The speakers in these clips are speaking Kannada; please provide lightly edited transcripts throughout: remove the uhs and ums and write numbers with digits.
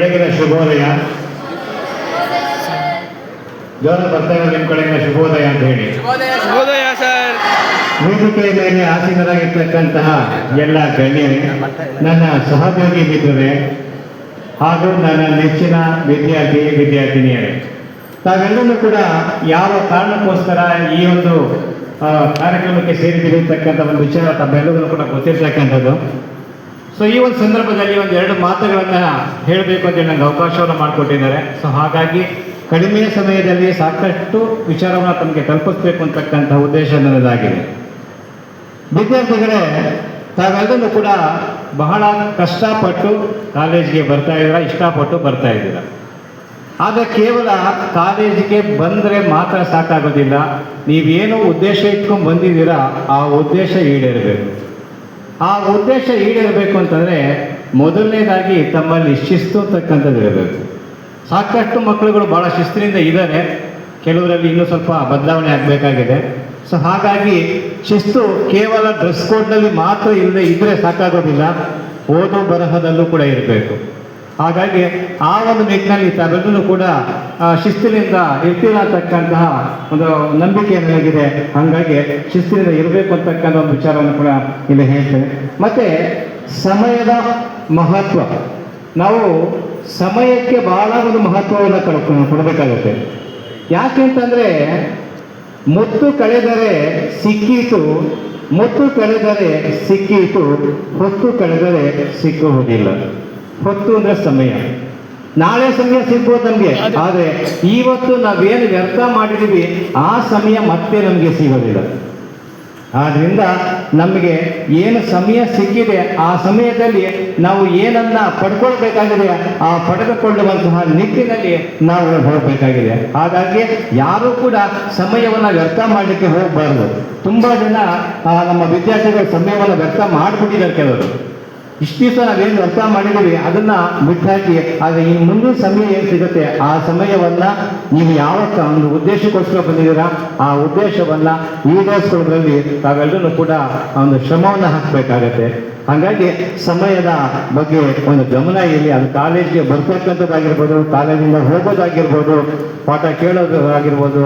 ಬೆಳಗಿನ ಶುಭೋದಯ. ಜೋರ ಬರ್ತಾ ಇರೋ ನಿಮ್ಮ ಕಡೆಯಿಂದ ಶುಭೋದಯ ಅಂತ ಹೇಳಿ. ಶುಭೋದಯ ಸರ್. ವೇದಿಕೆಯ ಮೇಲೆ ಆಸೀನರಾಗಿರ್ತಕ್ಕಂತಹ ಎಲ್ಲ ಗಣ್ಯರೇ, ನನ್ನ ಸಹೋದ್ಯೋಗಿ ಮಿತ್ರರೇ ಹಾಗೂ ನನ್ನ ನೆಚ್ಚಿನ ವಿದ್ಯಾರ್ಥಿನಿಯರೇ, ತಾವೆಲ್ಲರೂ ಕೂಡ ಯಾವ ಕಾರಣಕ್ಕೋಸ್ಕರ ಈ ಒಂದು ಕಾರ್ಯಕ್ರಮಕ್ಕೆ ಸೇರಿದಿರತಕ್ಕಂಥ ಒಂದು ವಿಚಾರ ತಮ್ಮೆಲ್ಲರೂ ಕೂಡ ಗೊತ್ತಿರ್ತಕ್ಕಂಥದ್ದು. ಸೊ ಈ ಒಂದು ಸಂದರ್ಭದಲ್ಲಿ ಒಂದು ಎರಡು ಮಾತುಗಳನ್ನು ಹೇಳಬೇಕು ಅಂತ ನನಗೆ ಅವಕಾಶವನ್ನು ಮಾಡಿಕೊಟ್ಟಿದ್ದಾರೆ. ಸೊ ಹಾಗಾಗಿ ಕಡಿಮೆ ಸಮಯದಲ್ಲಿ ಸಾಕಷ್ಟು ವಿಚಾರವನ್ನು ತಮಗೆ ತಲುಪಿಸ್ಬೇಕು ಅಂತಕ್ಕಂಥ ಉದ್ದೇಶ ನನ್ನದಾಗಿದೆ. ವಿದ್ಯಾರ್ಥಿಗಳೇ, ತಾವೆಲ್ಲರೂ ಕೂಡ ಬಹಳ ಕಷ್ಟಪಟ್ಟು ಕಾಲೇಜಿಗೆ ಬರ್ತಾ ಇದ್ದೀರಾ, ಇಷ್ಟಪಟ್ಟು ಬರ್ತಾ ಇದ್ದೀರಾ. ಆದರೆ ಕೇವಲ ಕಾಲೇಜಿಗೆ ಬಂದರೆ ಮಾತ್ರ ಸಾಕಾಗೋದಿಲ್ಲ. ನೀವೇನೋ ಉದ್ದೇಶ ಇಟ್ಕೊಂಡು ಬಂದಿದ್ದೀರಾ, ಆ ಉದ್ದೇಶ ಈಡೇರಬೇಕು. ಆ ಉದ್ದೇಶ ಈಡೇರಬೇಕು ಅಂತಂದರೆ ಮೊದಲನೇದಾಗಿ ತಮ್ಮಲ್ಲಿ ಶಿಸ್ತು ಅಂತಕ್ಕಂಥದ್ದು ಇರಬೇಕು. ಸಾಕಷ್ಟು ಮಕ್ಕಳುಗಳು ಭಾಳ ಶಿಸ್ತಿನಿಂದ ಇದ್ದಾರೆ, ಕೆಲವರಲ್ಲಿ ಇನ್ನೂ ಸ್ವಲ್ಪ ಬದಲಾವಣೆ ಆಗಬೇಕಾಗಿದೆ. ಸೊ ಹಾಗಾಗಿ ಶಿಸ್ತು ಕೇವಲ ಡ್ರೆಸ್ ಕೋಡ್ನಲ್ಲಿ ಮಾತ್ರ ಇಲ್ಲದೆ ಇದ್ದರೆ ಸಾಕಾಗೋದಿಲ್ಲ, ಓದು ಬರಹದಲ್ಲೂ ಕೂಡ ಇರಬೇಕು. ಹಾಗಾಗಿ ಆ ಒಂದು ನಿಟ್ಟಿನಲ್ಲಿ ತಾವೆಲ್ಲರೂ ಕೂಡ ಶಿಸ್ತಿನಿಂದ ಇರ್ತೀರ ಅಂತಕ್ಕಂತಹ ಒಂದು ನಂಬಿಕೆ ನನಗಿದೆ. ಹಾಗಾಗಿ ಶಿಸ್ತಿನಿಂದ ಇರಬೇಕು ಅಂತಕ್ಕಂಥ ಒಂದು ವಿಚಾರವನ್ನು ಕೂಡ ಇಲ್ಲಿ ಹೇಳ್ತೇನೆ. ಮತ್ತು ಸಮಯದ ಮಹತ್ವ, ನಾವು ಸಮಯಕ್ಕೆ ಬಹಳ ಒಂದು ಮಹತ್ವವನ್ನು ಕೊಡಬೇಕಾಗುತ್ತೆ. ಯಾಕೆಂತಂದರೆ ಮುತ್ತು ಕಳೆದರೆ ಸಿಕ್ಕೀತು, ಮುತ್ತು ಕಳೆದರೆ ಸಿಕ್ಕೀತು, ಹೊತ್ತು ಕಳೆದರೆ ಸಿಕ್ಕುವುದಿಲ್ಲ. ಹೊತ್ತು ಅಂದರೆ ಸಮಯ. ನಾಳೆ ಸಮಯ ಸಿಗ್ಬೋದು ನಮಗೆ, ಆದರೆ ಇವತ್ತು ನಾವೇನು ವ್ಯರ್ಥ ಮಾಡಿದ್ದೀವಿ ಆ ಸಮಯ ಮತ್ತೆ ನಮಗೆ ಸಿಗೋದಿಲ್ಲ. ಆದ್ದರಿಂದ ನಮಗೆ ಏನು ಸಮಯ ಸಿಕ್ಕಿದೆ ಆ ಸಮಯದಲ್ಲಿ ನಾವು ಏನನ್ನ ಪಡ್ಕೊಳ್ಬೇಕಾಗಿದೆ ಆ ಪಡೆದುಕೊಳ್ಳುವಂತಹ ನಿಟ್ಟಿನಲ್ಲಿ ನಾವು ಹೋಗಬೇಕಾಗಿದೆ. ಹಾಗಾಗಿ ಯಾರೂ ಕೂಡ ಸಮಯವನ್ನು ವ್ಯರ್ಥ ಮಾಡಲಿಕ್ಕೆ ಹೋಗಬಾರ್ದು. ತುಂಬ ಜನ ನಮ್ಮ ವಿದ್ಯಾರ್ಥಿಗಳು ಸಮಯವನ್ನು ವ್ಯರ್ಥ ಮಾಡಿಬಿಟ್ಟಿದ್ದಾರೆ. ಕೆಲವರು ಇಷ್ಟು ದಿವಸ ನಾವೇನು ವ್ಯರ್ಥ ಮಾಡಿದ್ದೀವಿ ಅದನ್ನು ಬಿಟ್ಟಾಕಿ, ಆದರೆ ಇನ್ನು ಮುಂದಿನ ಸಮಯ ಏನು ಸಿಗುತ್ತೆ ಆ ಸಮಯವನ್ನು ನೀವು ಯಾವ ಒಂದು ಉದ್ದೇಶಕ್ಕೋಸ್ಕರ ಬಂದಿದ್ದೀರಾ ಆ ಉದ್ದೇಶವನ್ನು ಈಡೇರಿಸ್ಕೊಳ್ಳೋದ್ರಲ್ಲಿ ತಾವೆಲ್ಲರೂ ಕೂಡ ಒಂದು ಶ್ರಮವನ್ನು ಹಾಕಬೇಕಾಗತ್ತೆ. ಹಾಗಾಗಿ ಸಮಯದ ಬಗ್ಗೆ ಒಂದು ಗಮನ ಇಲ್ಲಿ. ಅದು ಕಾಲೇಜಿಗೆ ಬರ್ತಕ್ಕಂಥದ್ದಾಗಿರ್ಬೋದು, ಕಾಲೇಜಿಂದ ಹೋಗೋದಾಗಿರ್ಬೋದು, ಪಾಠ ಕೇಳೋದಾಗಿರ್ಬೋದು,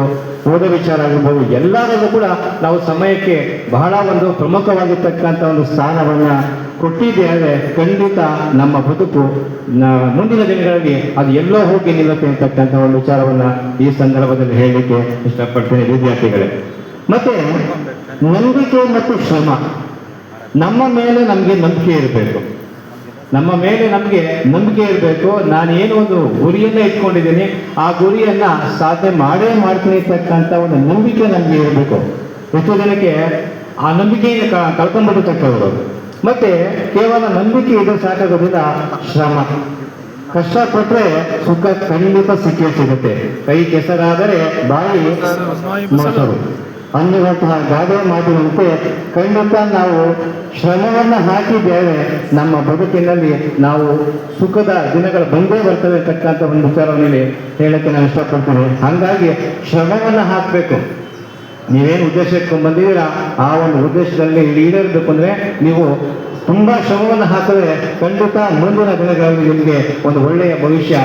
ಓದೋ ವಿಚಾರ ಆಗಿರ್ಬೋದು, ಎಲ್ಲರಲ್ಲೂ ಕೂಡ ನಾವು ಸಮಯಕ್ಕೆ ಬಹಳ ಒಂದು ಪ್ರಮುಖವಾಗಿರ್ತಕ್ಕಂಥ ಒಂದು ಸ್ಥಾನವನ್ನು ಕೊಟ್ಟಿದ್ದೇವೆ. ಖಂಡಿತ ನಮ್ಮ ಬದುಕು ಮುಂದಿನ ದಿನಗಳಲ್ಲಿ ಅದು ಎಲ್ಲೋ ಹೋಗಿ ನಿಲ್ಲುತ್ತೆ ಅಂತಕ್ಕಂಥ ಒಂದು ವಿಚಾರವನ್ನು ಈ ಸಂದರ್ಭದಲ್ಲಿ ಹೇಳಲಿಕ್ಕೆ ಇಷ್ಟಪಡ್ತೇನೆ ವಿದ್ಯಾರ್ಥಿಗಳೇ. ಮತ್ತೆ ನಂಬಿಕೆ ಮತ್ತು ಶ್ರಮ, ನಮ್ಮ ಮೇಲೆ ನಮಗೆ ನಂಬಿಕೆ ಇರಬೇಕು. ನಮ್ಮ ಮೇಲೆ ನಮಗೆ ನಂಬಿಕೆ ಇರಬೇಕು. ನಾನೇನು ಒಂದು ಗುರಿಯನ್ನು ಇಟ್ಕೊಂಡಿದ್ದೀನಿ ಆ ಗುರಿಯನ್ನು ಸಾಧನೆ ಮಾಡೇ ಮಾಡ್ತೀನಿ ಇರ್ತಕ್ಕಂಥ ಒಂದು ನಂಬಿಕೆ ನಮಗೆ ಇರಬೇಕು. ಎಷ್ಟೋ ಜನಕ್ಕೆ ಆ ನಂಬಿಕೆಯನ್ನು ಕಳ್ಕೊಂಡ್ಬಿಡ್ತಕ್ಕವರು. ಮತ್ತೆ ಕೇವಲ ನಂಬಿಕೆ ಇದ್ರೆ ಸಾಕಾಗೋದಿಲ್ಲ, ಶ್ರಮ. ಕಷ್ಟಪಟ್ಟರೆ ಸುಖ ಖಂಡಿತ ಸಿಗುತ್ತೆ. ಕೈ ಕೆಸರಾದರೆ ಬಾಯಿ ಮೊಸರು ಅನ್ನುವಂತಹ ಗಾದೆ ಮಾತಿನಂತೆ ಖಂಡಿತ ನಾವು ಶ್ರಮವನ್ನು ಹಾಕಿದ್ದೇವೆ, ನಮ್ಮ ಬದುಕಿನಲ್ಲಿ ನಾವು ಸುಖದ ದಿನಗಳು ಬಂದೇ ಬರ್ತದೆ ಅಂತಕ್ಕಂಥ ಒಂದು ವಿಚಾರವನ್ನು ಹೇಳಕ್ಕೆ ನಾನು ಇಷ್ಟಪಡ್ತೀನಿ. ಹಾಗಾಗಿ ಶ್ರಮವನ್ನು ಹಾಕಬೇಕು. ನೀವೇನು ಉದ್ದೇಶ ಇಟ್ಕೊಂಡು ಬಂದಿದ್ದೀರಾ ಆ ಒಂದು ಉದ್ದೇಶದಲ್ಲಿ ಈಡೇರಬೇಕು ಅಂದರೆ ನೀವು ತುಂಬ ಶ್ರಮವನ್ನು ಹಾಕಿದ್ರೆ ಖಂಡಿತ ಮುಂದಿನ ದಿನಗಳಲ್ಲಿ ನಿಮಗೆ ಒಂದು ಒಳ್ಳೆಯ ಭವಿಷ್ಯ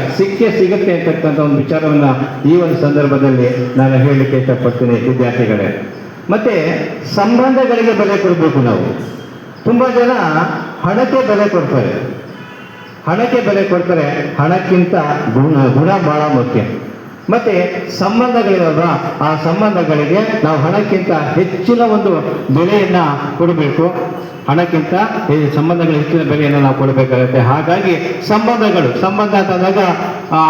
ಸಿಗುತ್ತೆ ಅಂತಕ್ಕಂಥ ಒಂದು ವಿಚಾರವನ್ನು ಈ ಒಂದು ಸಂದರ್ಭದಲ್ಲಿ ನಾನು ಹೇಳಲಿಕ್ಕೆ ಇಷ್ಟಪಡ್ತೀನಿ ವಿದ್ಯಾರ್ಥಿಗಳೇ. ಮತ್ತು ಸಂಬಂಧಗಳಿಗೆ ಬೆಲೆ ಕೊಡಬೇಕು. ನಾವು ತುಂಬ ಜನ ಹಣಕ್ಕೆ ಬೆಲೆ ಕೊಡ್ತಾರೆ, ಹಣಕ್ಕಿಂತ ಗುಣ ಬಹಳ ಮುಖ್ಯ. ಮತ್ತೆ ಸಂಬಂಧಗಳಿರಲ್ವಾ, ಆ ಸಂಬಂಧಗಳಿಗೆ ನಾವು ಹಣಕ್ಕಿಂತ ಹೆಚ್ಚಿನ ಒಂದು ಬೆಲೆಯನ್ನು ಕೊಡಬೇಕು. ಹಣಕ್ಕಿಂತ ಸಂಬಂಧಗಳ ಹೆಚ್ಚಿನ ಬೆಲೆಯನ್ನು ನಾವು ಕೊಡಬೇಕಾಗುತ್ತೆ. ಹಾಗಾಗಿ ಸಂಬಂಧ ಅಂತಂದಾಗ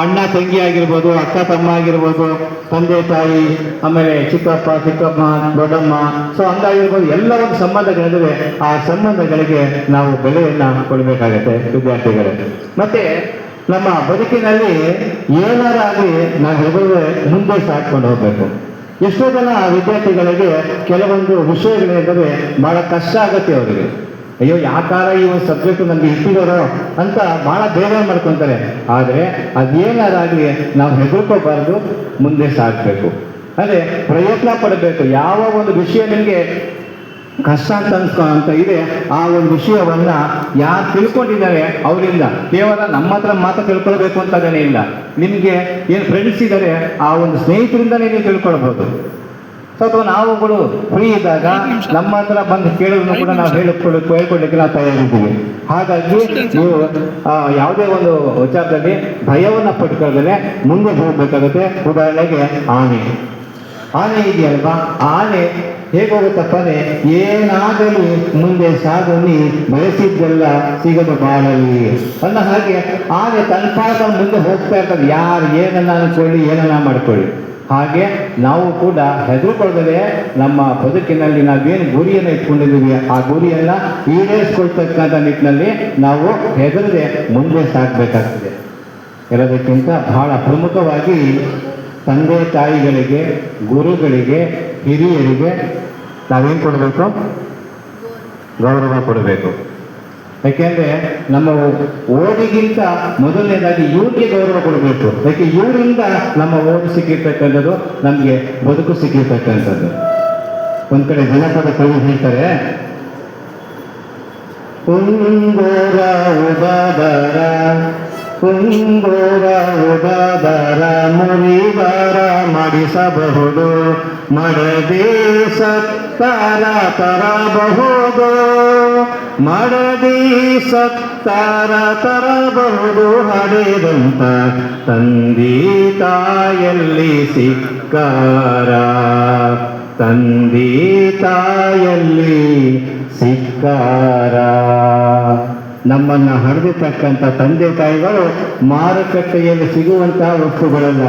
ಅಣ್ಣ ತಂಗಿ ಆಗಿರ್ಬೋದು, ಅಕ್ಕ ತಮ್ಮ ಆಗಿರ್ಬೋದು, ತಂದೆ ತಾಯಿ, ಆಮೇಲೆ ಚಿಕ್ಕಪ್ಪ ಚಿಕ್ಕಮ್ಮ, ದೊಡ್ಡಮ್ಮ, ಸೊ ಹಂಗಾಗಿರ್ಬೋದು, ಎಲ್ಲ ಒಂದು ಸಂಬಂಧಗಳಿವೆ. ಆ ಸಂಬಂಧಗಳಿಗೆ ನಾವು ಬೆಲೆಯನ್ನು ಕೊಡಬೇಕಾಗತ್ತೆ ವಿದ್ಯಾರ್ಥಿಗಳೇ. ಮತ್ತೆ ನಮ್ಮ ಬದುಕಿನಲ್ಲಿ ಏನಾರಾಗಲಿ ನಾವು ಹೆದರದೆ ಮುಂದೆ ಸಾಕ್ಕೊಂಡು ಹೋಗಬೇಕು. ಎಷ್ಟೋ ಜನ ವಿದ್ಯಾರ್ಥಿಗಳಿಗೆ ಕೆಲವೊಂದು ವಿಷಯಗಳೇನೆಂದರೆ ಭಾಳ ಕಷ್ಟ ಆಗುತ್ತೆ ಅವರಿಗೆ. ಅಯ್ಯೋ ಯಾಕಾರ ಈ ಒಂದು ಸಬ್ಜೆಕ್ಟ್ ನಮಗೆ ಇಟ್ಟಿದಾರೋ ಅಂತ ಭಾಳ ಬೇಗ ಮಾಡ್ಕೊತಾರೆ. ಆದರೆ ಅದೇನಾರಾಗಲಿ ನಾವು ಹೆದರ್ಕೋಬಾರ್ದು, ಮುಂದೆ ಸಾಗಬೇಕು. ಅದೇ ಪ್ರಯತ್ನ ಪಡಬೇಕು. ಯಾವ ಒಂದು ವಿಷಯ ನಿಮಗೆ ಕಷ್ಟ ಅಂತ ಇದೆ. ಆ ಒಂದು ವಿಷಯವನ್ನ ಯಾರು ತಿಳ್ಕೊಂಡಿದ್ದಾರೆ ಅವರಿಂದ, ಕೇವಲ ನಮ್ಮ ಹತ್ರ ಮಾತ್ರ ತಿಳ್ಕೊಳ್ಬೇಕು ಅಂತದೇನೇ ಇಲ್ಲ. ನಿಮಗೆ ಏನು ಫ್ರೆಂಡ್ಸ್ ಇದ್ದಾರೆ, ಆ ಒಂದು ಸ್ನೇಹಿತರಿಂದಲೇ ನೀವು ತಿಳ್ಕೊಳ್ಬೋದು. ಸೊ ಅಥವಾ ನಾವುಗಳು ಫ್ರೀ ಇದ್ದಾಗ ನಮ್ಮ ಹತ್ರ ಬಂದು ಕೇಳೋದನ್ನು ಕೂಡ ನಾವು ಹೇಳ್ಕೊಡ್ಲಿಕ್ಕೆ ನಾವು ತಯಾರಿದ್ದೀವಿ. ಹಾಗಾಗಿ ನೀವು ಯಾವುದೇ ಒಂದು ವಿಚಾರದಲ್ಲಿ ಭಯವನ್ನು ಪಟ್ಕೊಳ್ಳದೆ ಮುಂದೆ ಹೋಗ್ಬೇಕಾಗುತ್ತೆ. ಉದಾಹರಣೆಗೆ ಆನೆ ಇದೆಯಲ್ವಾ, ಆನೆ ಹೇಗೋಗುತ್ತಪ್ಪನೆ, ಏನಾಗಲಿ ಮುಂದೆ ಸಾಗಲಿ, ಬಯಸಿದ್ದೆಲ್ಲ ಸಿಗದು ಬಾಳಲಿ ಅನ್ನ ಹಾಗೆ ಆನೆ ತನ್ನ ಮುಂದೆ ಹೋಗ್ತಾ ಇರ್ತದೆ. ಯಾರು ಏನನ್ನ ಅನ್ಕೊಳ್ಳಿ, ಏನನ್ನ ಮಾಡ್ಕೊಳ್ಳಿ. ಹಾಗೆ ನಾವು ಕೂಡ ಹೆದರ್ಕೊಳ್ಳದೆ ನಮ್ಮ ಬದುಕಿನಲ್ಲಿ ನಾವೇನು ಗುರಿಯನ್ನು ಇಟ್ಕೊಂಡಿದ್ದೀವಿ ಆ ಗುರಿಯನ್ನ ಈಡೇರಿಸ್ಕೊಳ್ತಕ್ಕಂಥ ನಿಟ್ಟಿನಲ್ಲಿ ನಾವು ಹೆದರದೆ ಮುಂದೆ ಸಾಗಬೇಕಾಗ್ತದೆ. ಎಲ್ಲದಕ್ಕಿಂತ ಬಹಳ ಪ್ರಮುಖವಾಗಿ ತಂದೆ ತಾಯಿಗಳಿಗೆ, ಗುರುಗಳಿಗೆ, ಹಿರಿಯರಿಗೆ ನಾವೇನು ಕೊಡಬೇಕು? ಗೌರವ ಕೊಡಬೇಕು. ಯಾಕೆಂದರೆ ನಮ್ಮ ಓದಿಗಿಂತ ಮೊದಲನೇದಾಗಿ ಇವ್ರಿಗೆ ಗೌರವ ಕೊಡಬೇಕು. ಯಾಕೆ ಇವರಿಂದ ನಮ್ಮ ಓದು ಸಿಕ್ಕಿರ್ತಕ್ಕಂಥದ್ದು, ನಮಗೆ ಬದುಕು ಸಿಕ್ಕಿರ್ತಕ್ಕಂಥದ್ದು. ಒಂದು ಕಡೆ ಜನಪದ ಕವಿ ಹೇಳ್ತಾರೆ, ಕುಂಗೋರ ಉದಾದರ ಕುಂಗೋರ ಉದಾದರ ಮುರಿದಾರ ಮಾಡಿಸಬಹುದು, ಮಾಡದೆ ಸತ್ತಾರ ತರಬಹುದು, ಮಾಡದೆ ಸತ್ತಾರ ತರಬಹುದು, ಹಡೆದಂತ ತಂದೆ ತಾಯಲ್ಲಿ ಸಿಕ್ಕಾರ, ತಂದೆ ತಾಯಲ್ಲಿ ಸಿಕ್ಕಾರ. ನಮ್ಮನ್ನು ಹಡೆದಿರ್ತಕ್ಕಂಥ ತಂದೆ ತಾಯಿಗಳು ಮಾರುಕಟ್ಟೆಯಲ್ಲಿ ಸಿಗುವಂತಹ ವಸ್ತುಗಳಲ್ಲ.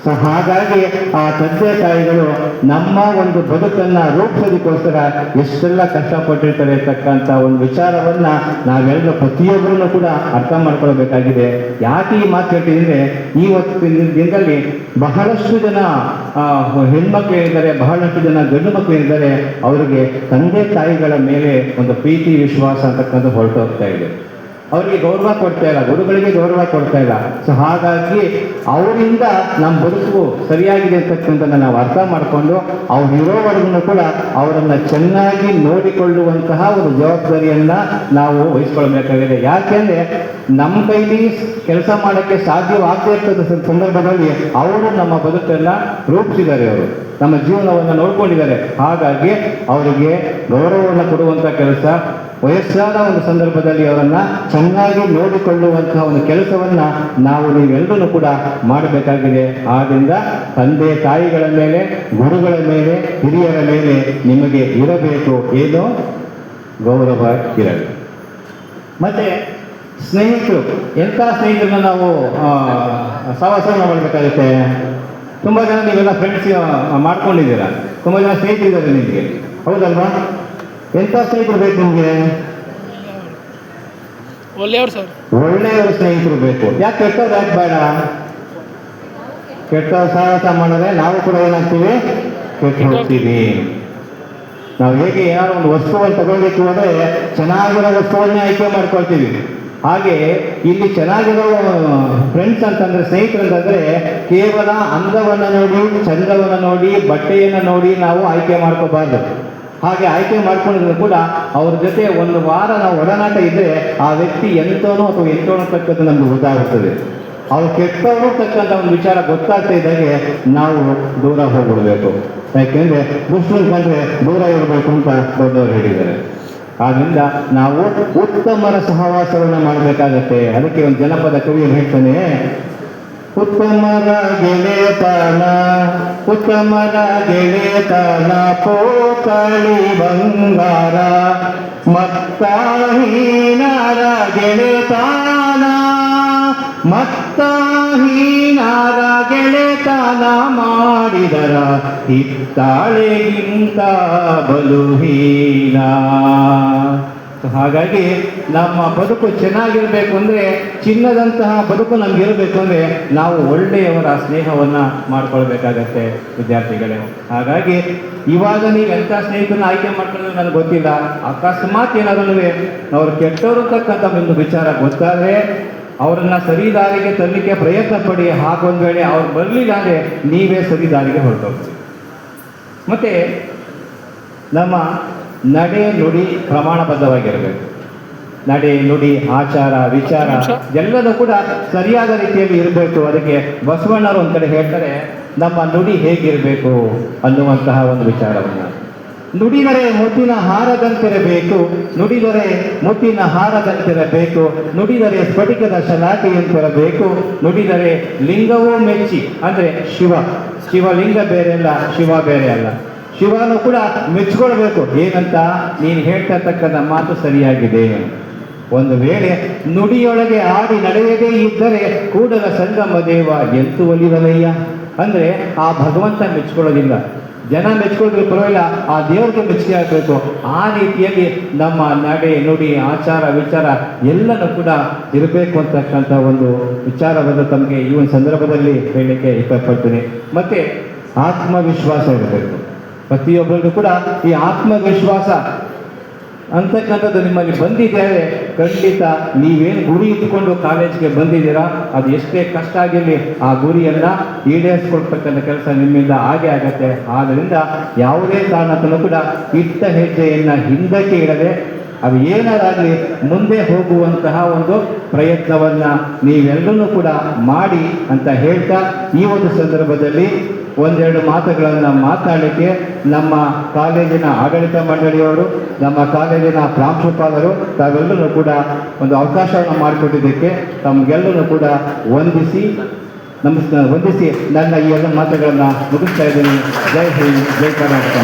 ಸೊ ಹಾಗಾಗಿ ಆ ತಂದೆ ತಾಯಿಗಳು ನಮ್ಮ ಒಂದು ಬದುಕನ್ನು ರೂಪಿಸೋದಕ್ಕೋಸ್ಕರ ಎಷ್ಟೆಲ್ಲ ಕಷ್ಟಪಟ್ಟಿರ್ತಾರೆ ಇರ್ತಕ್ಕಂಥ ಒಂದು ವಿಚಾರವನ್ನ ನಾವೆಲ್ಲರೂ ಪ್ರತಿಯೊಬ್ಬರನ್ನು ಕೂಡ ಅರ್ಥ ಮಾಡ್ಕೊಳ್ಬೇಕಾಗಿದೆ. ಯಾಕೆ ಈ ಮಾತು ಹೇಳ್ತಿದ್ರೆ, ಇವತ್ತಿನ ದಿನದಲ್ಲಿ ಬಹಳಷ್ಟು ಜನ ಹೆಣ್ಮಕ್ಳು ಏನಿದ್ದಾರೆ, ಬಹಳಷ್ಟು ಜನ ಗಂಡು ಮಕ್ಕಳು ಏನಿದ್ದಾರೆ, ಅವರಿಗೆ ತಂದೆ ತಾಯಿಗಳ ಮೇಲೆ ಒಂದು ಪ್ರೀತಿ ವಿಶ್ವಾಸ ಅಂತಕ್ಕಂಥ ಹೊರಟು ಹೋಗ್ತಾ ಇದೆ. ಅವರಿಗೆ ಗೌರವ ಕೊಡ್ತಾ ಇಲ್ಲ, ಗುರುಗಳಿಗೆ ಗೌರವ ಕೊಡ್ತಾ ಇಲ್ಲ. ಸೊ ಹಾಗಾಗಿ ಅವರಿಂದ ನಮ್ಮ ಬದುಕು ಸರಿಯಾಗಿದೆ ಅಂತಕ್ಕಂಥದ್ದನ್ನು ನಾವು ಅರ್ಥ ಮಾಡಿಕೊಂಡು ಅವ್ರು ಇರೋವರೆಗೂ ಕೂಡ ಅವರನ್ನು ಚೆನ್ನಾಗಿ ನೋಡಿಕೊಳ್ಳುವಂತಹ ಒಂದು ಜವಾಬ್ದಾರಿಯನ್ನು ನಾವು ವಹಿಸ್ಕೊಳ್ಬೇಕಾಗಿದೆ. ಯಾಕೆಂದರೆ ನಮ್ಮ ಕೈಲಿ ಕೆಲಸ ಮಾಡೋಕ್ಕೆ ಸಾಧ್ಯವಾಗದೇ ಇರ್ತದ ಸಂದರ್ಭದಲ್ಲಿ ಅವರು ನಮ್ಮ ಬದುಕನ್ನು ರೂಪಿಸಿದ್ದಾರೆ, ಅವರು ನಮ್ಮ ಜೀವನವನ್ನು ನೋಡ್ಕೊಂಡಿದ್ದಾರೆ. ಹಾಗಾಗಿ ಅವರಿಗೆ ಗೌರವವನ್ನು ಕೊಡುವಂಥ ಕೆಲಸ, ವಯಸ್ಸಾದ ಒಂದು ಸಂದರ್ಭದಲ್ಲಿ ಅವರನ್ನು ಚೆನ್ನಾಗಿ ನೋಡಿಕೊಳ್ಳುವಂತಹ ಒಂದು ಕೆಲಸವನ್ನು ನಾವು ನೀವೆಲ್ಲರೂ ಕೂಡ ಮಾಡಬೇಕಾಗಿದೆ. ಆದ್ದರಿಂದ ತಂದೆ ತಾಯಿಗಳ ಮೇಲೆ, ಗುರುಗಳ ಮೇಲೆ, ಹಿರಿಯರ ಮೇಲೆ ನಿಮಗೆ ಇರಬೇಕು ಏನು ಗೌರವ ಇರಲಿ. ಮತ್ತು ಸ್ನೇಹಿತರು, ಎಂಥ ಸ್ನೇಹಿತರನ್ನ ನಾವು ಸಹವಾಸವನ್ನು ಮಾಡಬೇಕಾಗುತ್ತೆ. ತುಂಬ ಜನ ನೀವೆಲ್ಲ ಫ್ರೆಂಡ್ಸ್ ಮಾಡ್ಕೊಂಡಿದ್ದೀರಾ, ತುಂಬ ಜನ ಸ್ನೇಹಿತರಿದ್ದಾರೆ ನಿಮಗೆ, ಹೌದಲ್ವಾ? ಎಂಥ ಸ್ನೇಹಿತರು ಬೇಕು ನಿಮಗೆ? ಒಳ್ಳೆಯವರು ಸರ್, ಒಳ್ಳೆಯವರು ಸ್ನೇಹಿತರು ಬೇಕು. ಯಾಕೆ ಕೆಟ್ಟವ್ರು ಯಾಕೆ ಬೇಡ? ಕೆಟ್ಟವ್ರು ಸಹವಾಸ ಮಾಡಿದ್ರೆ ನಾವು ಕೂಡ ಏನಾಗ್ತೀವಿ? ಕೆಟ್ಟು ಹೋಗ್ತೀವಿ. ನಾವು ಹೇಗೆ ಏನಾದ್ರು ಒಂದು ವಸ್ತುವನ್ನು ತಗೊಳ್ಬೇಕು ಅಂದರೆ ಚೆನ್ನಾಗಿರೋ ವಸ್ತುವನ್ನೇ ಆಯ್ಕೆ ಮಾಡ್ಕೊಳ್ತೀವಿ. ಹಾಗೆ ಇಲ್ಲಿ ಚೆನ್ನಾಗಿರೋ ಫ್ರೆಂಡ್ಸ್ ಅಂತಂದ್ರೆ, ಸ್ನೇಹಿತರು ಅಂತಂದ್ರೆ ಕೇವಲ ಅಂದವನ್ನು ನೋಡಿ, ಚಂದವನ್ನು ನೋಡಿ, ಬಟ್ಟೆಯನ್ನು ನೋಡಿ ನಾವು ಆಯ್ಕೆ ಮಾಡ್ಕೋಬಾರ್ದು. ಹಾಗೆ ಆಯ್ಕೆ ಮಾಡ್ಕೊಂಡಿದ್ರು ಕೂಡ ಅವ್ರ ಜೊತೆ ಒಂದು ವಾರ ನಾವು ಒಡನಾಟ ಇದ್ದರೆ ಆ ವ್ಯಕ್ತಿ ಎಂತವನು ಅಥವಾ ಎಂತವನು ತಕ್ಕಂಥ ನಮ್ಗೆ ಗೊತ್ತಾಗುತ್ತದೆ. ಅವ್ರು ಕೆಟ್ಟವರು ತಕ್ಕಂಥ ಒಂದು ವಿಚಾರ ಗೊತ್ತಾಗ್ತಾ ಇದ್ದಾಗೆ ನಾವು ದೂರ ಹೋಗ್ಬಿಡ್ಬೇಕು. ಯಾಕೆಂದರೆ ದುಷ್ಟರು ಕಂಡ್ರೆ ದೂರ ಇರಬೇಕು ಅಂತ ದೊಡ್ಡವರು ಹೇಳಿದ್ದಾರೆ. ಆದ್ದರಿಂದ ನಾವು ಉತ್ತಮರ ಸಹವಾಸವನ್ನು ಮಾಡಬೇಕಾಗತ್ತೆ. ಅದಕ್ಕೆ ಒಂದು ಜನಪದ ಕವಿಯನ್ನು ಹೇಳ್ತಾನೆ, ಉತ್ತಮರ ಗೆಳೆತನ, ಉತ್ತಮರ ಗೆಳೆತನ ಪೋಕಳಿ ಬಂಗಾರ, ಮತ್ತ ಹೀನರ ಗೆಳೆತನ, ಮತ್ತ ಹೀನರ ಗೆಳೆತನ ಮಾಡಿದರ ಹಿತ್ತಾಳೆಗಿಂತ ಬಲುಹೀನ. ಹಾಗಾಗಿ ನಮ್ಮ ಬದುಕು ಚೆನ್ನಾಗಿರಬೇಕು ಅಂದರೆ, ಚಿನ್ನದಂತಹ ಬದುಕು ನಮಗಿರಬೇಕು ಅಂದರೆ ನಾವು ಒಳ್ಳೆಯವರ ಸ್ನೇಹವನ್ನು ಮಾಡ್ಕೊಳ್ಬೇಕಾಗತ್ತೆ ವಿದ್ಯಾರ್ಥಿಗಳೇ. ಹಾಗಾಗಿ ಇವಾಗ ನೀವು ಎಂಥ ಸ್ನೇಹಿತರನ್ನ ಆಯ್ಕೆ ಮಾಡ್ಕೊಂಡ್ರೆ ನನಗೆ ಗೊತ್ತಿಲ್ಲ, ಅಕಸ್ಮಾತ್ ಏನಾದರೂ ಅವ್ರು ಕೆಟ್ಟವರು ತಕ್ಕಂಥ ಒಂದು ವಿಚಾರ ಗೊತ್ತಾದರೆ ಅವರನ್ನು ಸರಿ ದಾರಿಗೆ ತರಲಿಕ್ಕೆ ಪ್ರಯತ್ನ ಪಡಿ. ಹಾಗೊಂದು ವೇಳೆ ಅವ್ರು ಬರಲಿಲ್ಲ ಅಂದರೆ ನೀವೇ ಸರಿ ದಾರಿಗೆ ಹೊರಟೋಗ್ತೀವಿ. ಮತ್ತು ನಮ್ಮ ನಡೆ ನುಡಿ ಪ್ರಮಾಣಬದ್ಧವಾಗಿರಬೇಕು. ನಡೆ ನುಡಿ ಆಚಾರ ವಿಚಾರ ಎಲ್ಲದೂ ಕೂಡ ಸರಿಯಾದ ರೀತಿಯಲ್ಲಿ ಇರಬೇಕು. ಅದಕ್ಕೆ ಬಸವಣ್ಣವರು ಒಂದು ಕಡೆ ಹೇಳ್ತಾರೆ, ನಮ್ಮ ನುಡಿ ಹೇಗಿರಬೇಕು ಅನ್ನುವಂತಹ ಒಂದು ವಿಚಾರವನ್ನು. ನುಡಿದರೆ ಮುತ್ತಿನ ಹಾರದಂತಿರಬೇಕು, ನುಡಿದರೆ ಮುತ್ತಿನ ಹಾರದಂತಿರಬೇಕು, ನುಡಿದರೆ ಸ್ಫಟಿಕದ ಶಲಾಕೆಯಂತಿರಬೇಕು, ನುಡಿದರೆ ಲಿಂಗವೂ ಮೆಚ್ಚಿ. ಅಂದರೆ ಶಿವಲಿಂಗ ಬೇರೆ ಅಲ್ಲ, ಶಿವ ಬೇರೆ ಅಲ್ಲ. ಶಿವನು ಕೂಡ ಮೆಚ್ಕೊಳ್ಬೇಕು. ಏನಂತ? ನೀನು ಹೇಳ್ತಕ್ಕಂಥ ಮಾತು ಸರಿಯಾಗಿದೆ. ಒಂದು ವೇಳೆ ನುಡಿಯೊಳಗೆ ಆಡಿ ನಡೆಯದೇ ಇದ್ದರೆ ಕೂಡಲ ಸಂಗಮ ದೇವ ಎಂತು ಒಲಿವಲಯ್ಯ. ಅಂದರೆ ಆ ಭಗವಂತ ಮೆಚ್ಕೊಳ್ಳೋದಿಲ್ಲ, ಜನ ಮೆಚ್ಕೊಳ್ಳೋದ್ರ ಪರವಾಗಿಲ್ಲ, ಆ ದೇವರಿಗೆ ಮೆಚ್ಚುಗೆ ಆಗಬೇಕು. ಆ ರೀತಿಯಲ್ಲಿ ನಮ್ಮ ನಡೆ ನುಡಿ ಆಚಾರ ವಿಚಾರ ಎಲ್ಲನೂ ಕೂಡ ಇರಬೇಕು ಅಂತಕ್ಕಂಥ ಒಂದು ವಿಚಾರವನ್ನು ತಮಗೆ ಈ ಒಂದು ಸಂದರ್ಭದಲ್ಲಿ ಹೇಳಲಿಕ್ಕೆ ಇಷ್ಟಪಡ್ತೀನಿ. ಮತ್ತು ಆತ್ಮವಿಶ್ವಾಸ ಇರಬೇಕು. ಪ್ರತಿಯೊಬ್ಬರಿಗೂ ಕೂಡ ಈ ಆತ್ಮವಿಶ್ವಾಸ ಅಂತಕ್ಕಂಥದ್ದು ನಿಮ್ಮಲ್ಲಿ ಬಂದಿದ್ದರೆ ಖಂಡಿತ ನೀವೇನು ಗುರಿ ಇಟ್ಕೊಂಡು ಕಾಲೇಜಿಗೆ ಬಂದಿದ್ದೀರಾ, ಅದು ಎಷ್ಟೇ ಕಷ್ಟ ಆಗಿರಲಿ ಆ ಗುರಿಯನ್ನು ಈಡೇರಿಸ್ಕೊಳ್ತಕ್ಕಂಥ ಕೆಲಸ ನಿಮ್ಮಿಂದ ಆಗೇ ಆಗತ್ತೆ. ಆದ್ದರಿಂದ ಯಾವುದೇ ಕಾರಣಕ್ಕೂ ಕೂಡ ಇಟ್ಟ ಹೆಜ್ಜೆಯನ್ನು ಹಿಂದಕ್ಕೆ ಇಡದೆ ಅದು ಏನಾದಾಗಲಿ ಮುಂದೆ ಹೋಗುವಂತಹ ಒಂದು ಪ್ರಯತ್ನವನ್ನು ನೀವೆಲ್ಲರೂ ಕೂಡ ಮಾಡಿ ಅಂತ ಹೇಳ್ತಾ, ಈ ಒಂದು ಸಂದರ್ಭದಲ್ಲಿ ಒಂದೆರಡು ಮಾತುಗಳನ್ನು ಮಾತನಾಡಲಿಕ್ಕೆ ನಮ್ಮ ಕಾಲೇಜಿನ ಆಡಳಿತ ಮಂಡಳಿಯವರು, ನಮ್ಮ ಕಾಲೇಜಿನ ಪ್ರಾಂಶುಪಾಲರು ತಾವೆಲ್ಲರೂ ಕೂಡ ಒಂದು ಅವಕಾಶವನ್ನು ಮಾಡಿಕೊಟ್ಟಿದ್ದಕ್ಕೆ ತಮಗೆಲ್ಲರೂ ಕೂಡ ವಂದಿಸಿ ನನ್ನ ಈ ಎಲ್ಲ ಮಾತುಗಳನ್ನು ಮುಗಿಸ್ತಾ ಇದ್ದೀನಿ. ಜೈ ಹಿಂದ್, ಜೈ ಕರ್ನಾಟಕ.